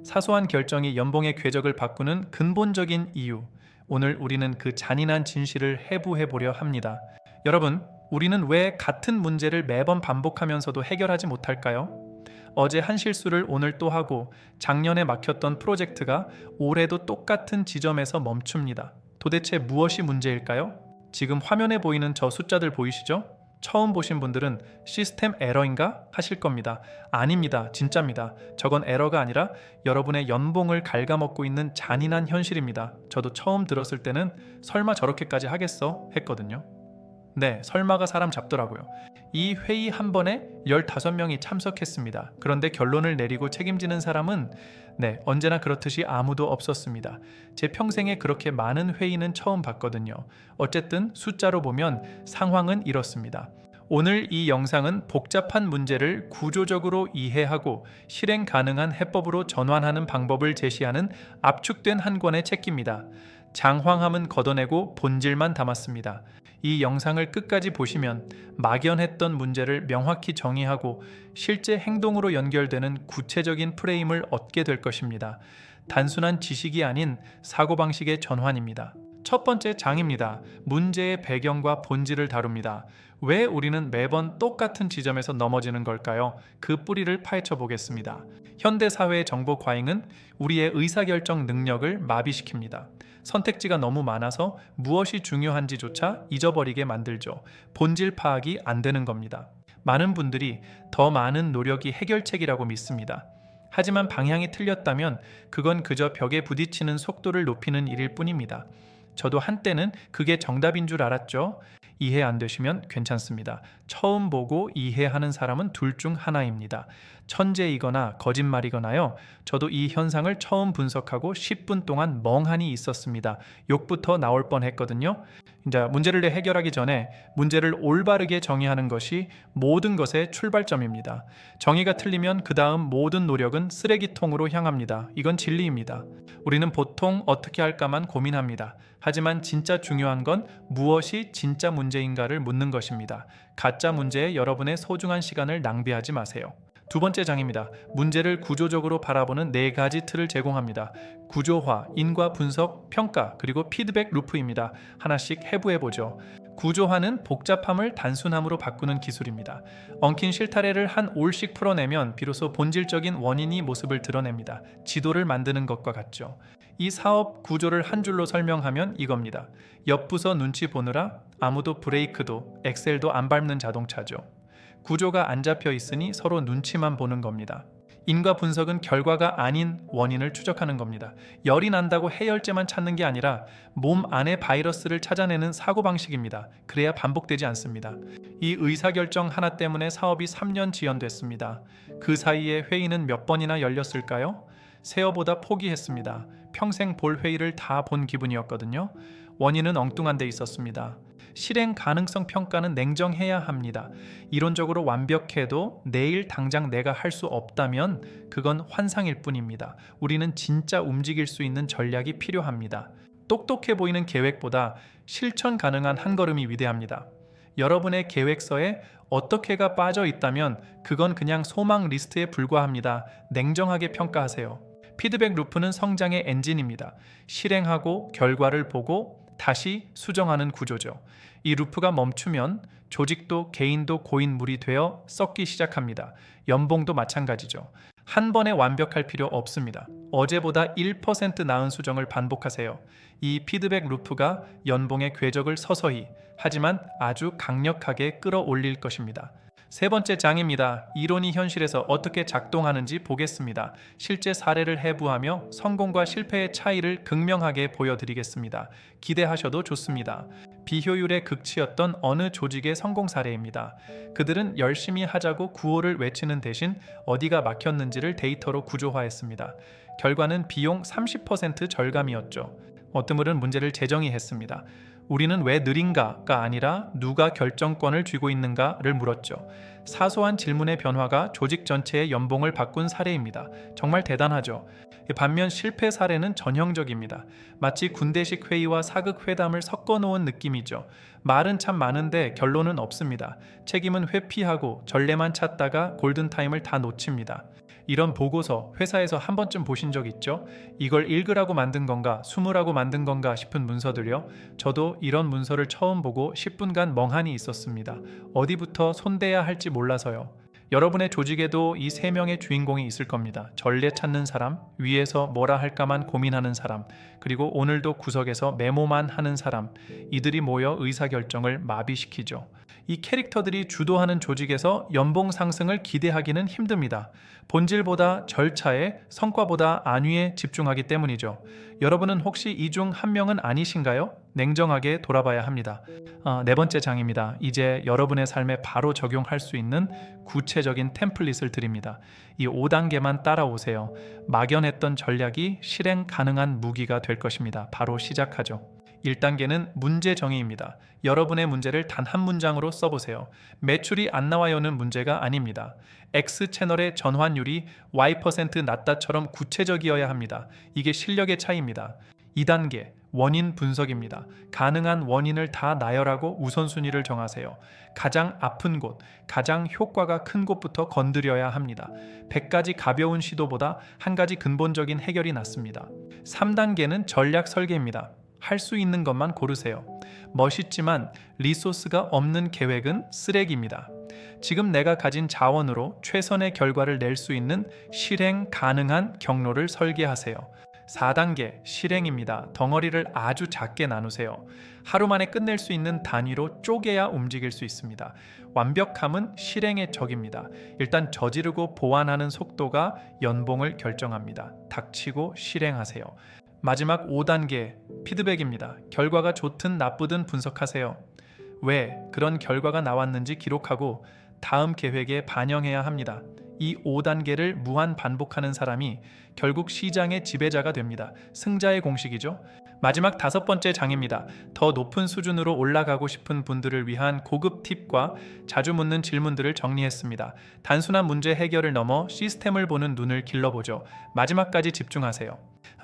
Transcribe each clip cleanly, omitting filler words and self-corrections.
사소한 결정이 연봉의 궤적을 바꾸는 근본적인 이유. 오늘 우리는 그 잔인한 진실을 해부해 보려 합니다. 여러분, 우리는 왜 같은 문제를 매번 반복하면서도 해결하지 못할까요? 어제 한 실수를 오늘 또 하고 작년에 막혔던 프로젝트가 올해도 똑같은 지점에서 멈춥니다. 도대체 무엇이 문제일까요? 지금 화면에 보이는 저 숫자들 보이시죠? 처음 보신 분들은 시스템 에러인가 하실 겁니다. 아닙니다. 진짜입니다. 저건 에러가 아니라 여러분의 연봉을 갉아먹고 있는 잔인한 현실입니다. 저도 처음 들었을 때는 설마 저렇게까지 하겠어? 했거든요. 네, 설마가 사람 잡더라고요. 이 회의 한 번에 15명이 참석했습니다. 그런데 결론을 내리고 책임지는 사람은 언제나 그렇듯이 아무도 없었습니다. 제 평생에 그렇게 많은 회의는 처음 봤거든요. 어쨌든 숫자로 보면 상황은 이렇습니다. 오늘 이 영상은 복잡한 문제를 구조적으로 이해하고 실행 가능한 해법으로 전환하는 방법을 제시하는 압축된 한 권의 책입니다. 장황함은 걷어내고 본질만 담았습니다. 이 영상을 끝까지 보시면 막연했던 문제를 명확히 정의하고 실제 행동으로 연결되는 구체적인 프레임을 얻게 될 것입니다. 단순한 지식이 아닌 사고방식의 전환입니다. 첫 번째 장입니다. 문제의 배경과 본질을 다룹니다. 왜 우리는 매번 똑같은 지점에서 넘어지는 걸까요? 그 뿌리를 파헤쳐 보겠습니다. 현대 사회의 정보 과잉은 우리의 의사결정 능력을 마비시킵니다. 선택지가 너무 많아서 무엇이 중요한지조차 잊어버리게 만들죠. 본질 파악이 안 되는 겁니다. 많은 분들이 더 많은 노력이 해결책이라고 믿습니다. 하지만 방향이 틀렸다면 그건 그저 벽에 부딪히는 속도를 높이는 일일 뿐입니다. 저도 한때는 그게 정답인 줄 알았죠. 이해 안 되시면 괜찮습니다. 처음 보고 이해하는 사람은 둘 중 하나입니다. 천재이거나 거짓말이거나요. 저도 이 현상을 처음 분석하고 10분 동안 멍하니 있었습니다. 욕부터 나올 뻔했거든요. 이제 문제를 해결하기 전에 문제를 올바르게 정의하는 것이 모든 것의 출발점입니다. 정의가 틀리면 그 다음 모든 노력은 쓰레기통으로 향합니다. 이건 진리입니다. 우리는 보통 어떻게 할까만 고민합니다. 하지만 진짜 중요한 건 무엇이 진짜 문제인가를 묻는 것입니다. 가짜 문제에 여러분의 소중한 시간을 낭비하지 마세요. 두 번째 장입니다. 문제를 구조적으로 바라보는 4가지 틀을 제공합니다. 구조화, 인과 분석, 평가, 그리고 피드백 루프입니다. 하나씩 해부해보죠. 구조화는 복잡함을 단순함으로 바꾸는 기술입니다. 엉킨 실타래를 한 올씩 풀어내면 비로소 본질적인 원인이 모습을 드러냅니다. 지도를 만드는 것과 같죠. 이 사업 구조를 한 줄로 설명하면 이겁니다. 옆 부서 눈치 보느라 아무도 브레이크도 엑셀도 안 밟는 자동차죠. 구조가 안 잡혀 있으니 서로 눈치만 보는 겁니다. 인과 분석은 결과가 아닌 원인을 추적하는 겁니다. 열이 난다고 해열제만 찾는 게 아니라 몸 안의 바이러스를 찾아내는 사고방식입니다. 그래야 반복되지 않습니다. 이 의사결정 하나 때문에 사업이 3년 지연됐습니다. 그 사이에 회의는 몇 번이나 열렸을까요? 세어보다 포기했습니다. 평생 볼 회의를 다 본 기분이었거든요. 원인은 엉뚱한 데 있었습니다. 실행 가능성 평가는 냉정해야 합니다. 이론적으로 완벽해도 내일 당장 내가 할 수 없다면 그건 환상일 뿐입니다. 우리는 진짜 움직일 수 있는 전략이 필요합니다. 똑똑해 보이는 계획보다 실천 가능한 한 걸음이 위대합니다. 여러분의 계획서에 어떻게가 빠져 있다면 그건 그냥 소망 리스트에 불과합니다. 냉정하게 평가하세요. 피드백 루프는 성장의 엔진입니다. 실행하고 결과를 보고 다시 수정하는 구조죠. 이 루프가 멈추면 조직도 개인도 고인물이 되어 썩기 시작합니다. 연봉도 마찬가지죠. 한 번에 완벽할 필요 없습니다. 어제보다 1% 나은 수정을 반복하세요. 이 피드백 루프가 연봉의 궤적을 서서히 하지만 아주 강력하게 끌어올릴 것입니다. 세 번째 장입니다. 이론이 현실에서 어떻게 작동하는지 보겠습니다. 실제 사례를 해부하며 성공과 실패의 차이를 극명하게 보여드리겠습니다. 기대하셔도 좋습니다. 비효율의 극치였던 어느 조직의 성공 사례입니다. 그들은 열심히 하자고 구호를 외치는 대신 어디가 막혔는지를 데이터로 구조화했습니다. 결과는 비용 30% 절감이었죠. 어떤 분은 문제를 재정의했습니다. 우리는 왜 느린가가 아니라 누가 결정권을 쥐고 있는가를 물었죠. 사소한 질문의 변화가 조직 전체의 연봉을 바꾼 사례입니다. 정말 대단하죠. 반면 실패 사례는 전형적입니다. 마치 군대식 회의와 사극 회담을 섞어 놓은 느낌이죠. 말은 참 많은데 결론은 없습니다. 책임은 회피하고 전례만 찾다가 골든타임을 다 놓칩니다. 이런 보고서 회사에서 한 번쯤 보신 적 있죠? 이걸 읽으라고 만든 건가, 숨으라고 만든 건가 싶은 문서들요. 저도 이런 문서를 처음 보고 10분간 멍하니 있었습니다. 어디부터 손대야 할지 몰라서요. 여러분의 조직에도 이 세 명의 주인공이 있을 겁니다. 전례 찾는 사람, 위에서 뭐라 할까만 고민하는 사람, 그리고 오늘도 구석에서 메모만 하는 사람. 이들이 모여 의사결정을 마비시키죠. 이 캐릭터들이 주도하는 조직에서 연봉 상승을 기대하기는 힘듭니다. 본질보다 절차에, 성과보다 안위에 집중하기 때문이죠. 여러분은 혹시 이 중 한 명은 아니신가요? 냉정하게 돌아봐야 합니다. 네 번째 장입니다. 이제 여러분의 삶에 바로 적용할 수 있는 구체적인 템플릿을 드립니다. 이 5단계만 따라오세요. 막연했던 전략이 실행 가능한 무기가 될 것입니다. 바로 시작하죠. 1단계는 문제 정의입니다. 여러분의 문제를 단 한 문장으로 써보세요. 매출이 안 나와요는 문제가 아닙니다. X채널의 전환율이 Y% 낮다처럼 구체적이어야 합니다. 이게 실력의 차이입니다. 2단계, 원인 분석입니다. 가능한 원인을 다 나열하고 우선순위를 정하세요. 가장 아픈 곳, 가장 효과가 큰 곳부터 건드려야 합니다. 100가지 가벼운 시도보다 한 가지 근본적인 해결이 낫습니다. 3단계는 전략 설계입니다. 할 수 있는 것만 고르세요. 멋있지만 리소스가 없는 계획은 쓰레기입니다. 지금 내가 가진 자원으로 최선의 결과를 낼 수 있는 실행 가능한 경로를 설계하세요. 4단계 실행입니다. 덩어리를 아주 작게 나누세요. 하루 만에 끝낼 수 있는 단위로 쪼개야 움직일 수 있습니다. 완벽함은 실행의 적입니다. 일단 저지르고 보완하는 속도가 연봉을 결정합니다. 닥치고 실행하세요. 마지막 5단계 피드백입니다. 결과가 좋든 나쁘든 분석하세요. 왜 그런 결과가 나왔는지 기록하고 다음 계획에 반영해야 합니다. 이 5단계를 무한 반복하는 사람이 결국 시장의 지배자가 됩니다. 승자의 공식이죠. 마지막 5번째 장입니다. 더 높은 수준으로 올라가고 싶은 분들을 위한 고급 팁과 자주 묻는 질문들을 정리했습니다. 단순한 문제 해결을 넘어 시스템을 보는 눈을 길러보죠. 마지막까지 집중하세요.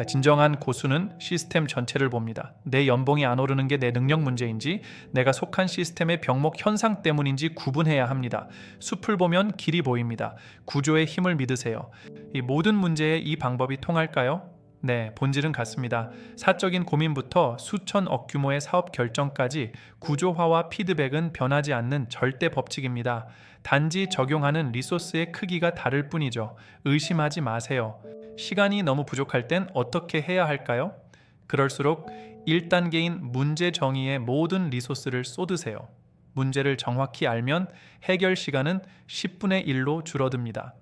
진정한 고수는 시스템 전체를 봅니다. 내 연봉이 안 오르는 게 내 능력 문제인지 내가 속한 시스템의 병목 현상 때문인지 구분해야 합니다. 숲을 보면 길이 보입니다. 구조의 힘을 믿으세요. 이 모든 문제에 이 방법이 통할까요? 네, 본질은 같습니다. 사적인 고민부터 수천억 규모의 사업 결정까지 구조화와 피드백은 변하지 않는 절대 법칙입니다. 단지 적용하는 리소스의 크기가 다를 뿐이죠. 의심하지 마세요. 시간이 너무 부족할 땐 어떻게 해야 할까요? 그럴수록 1단계인 문제 정의에 모든 리소스를 쏟으세요. 문제를 정확히 알면 해결 시간은 10분의 1로 줄어듭니다.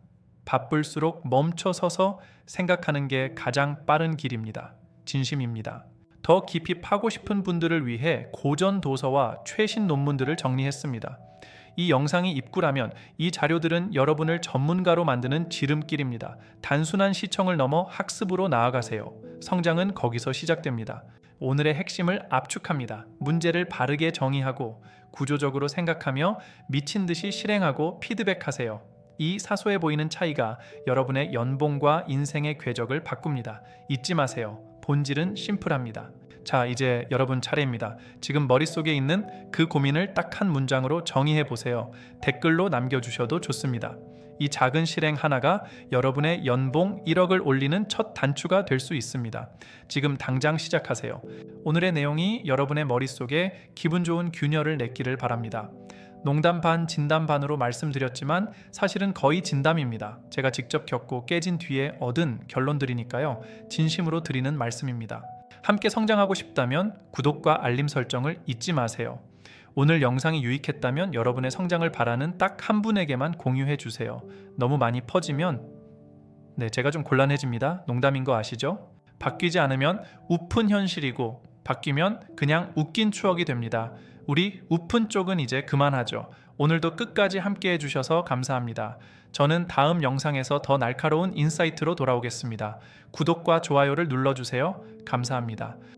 바쁠수록 멈춰 서서 생각하는 게 가장 빠른 길입니다. 진심입니다. 더 깊이 파고 싶은 분들을 위해 고전 도서와 최신 논문들을 정리했습니다. 이 영상이 입구라면 이 자료들은 여러분을 전문가로 만드는 지름길입니다. 단순한 시청을 넘어 학습으로 나아가세요. 성장은 거기서 시작됩니다. 오늘의 핵심을 압축합니다. 문제를 바르게 정의하고 구조적으로 생각하며 미친 듯이 실행하고 피드백하세요. 이 사소해 보이는 차이가 여러분의 연봉과 인생의 궤적을 바꿉니다. 잊지 마세요. 본질은 심플합니다. 자, 이제 여러분 차례입니다. 지금 머릿속에 있는 그 고민을 딱 한 문장으로 정의해 보세요. 댓글로 남겨주셔도 좋습니다. 이 작은 실행 하나가 여러분의 연봉 1억을 올리는 첫 단추가 될 수 있습니다. 지금 당장 시작하세요. 오늘의 내용이 여러분의 머릿속에 기분 좋은 균열을 냈기를 바랍니다. 농담 반 진담 반으로 말씀드렸지만 사실은 거의 진담입니다. 제가 직접 겪고 깨진 뒤에 얻은 결론들이니까요. 진심으로 드리는 말씀입니다. 함께 성장하고 싶다면 구독과 알림 설정을 잊지 마세요. 오늘 영상이 유익했다면 여러분의 성장을 바라는 딱 한 분에게만 공유해 주세요. 너무 많이 퍼지면 제가 좀 곤란해집니다. 농담인 거 아시죠? 바뀌지 않으면 우픈 현실이고 바뀌면 그냥 웃긴 추억이 됩니다. 우리 우픈 쪽은 이제 그만하죠. 오늘도 끝까지 함께 해주셔서 감사합니다. 저는 다음 영상에서 더 날카로운 인사이트로 돌아오겠습니다. 구독과 좋아요를 눌러주세요. 감사합니다.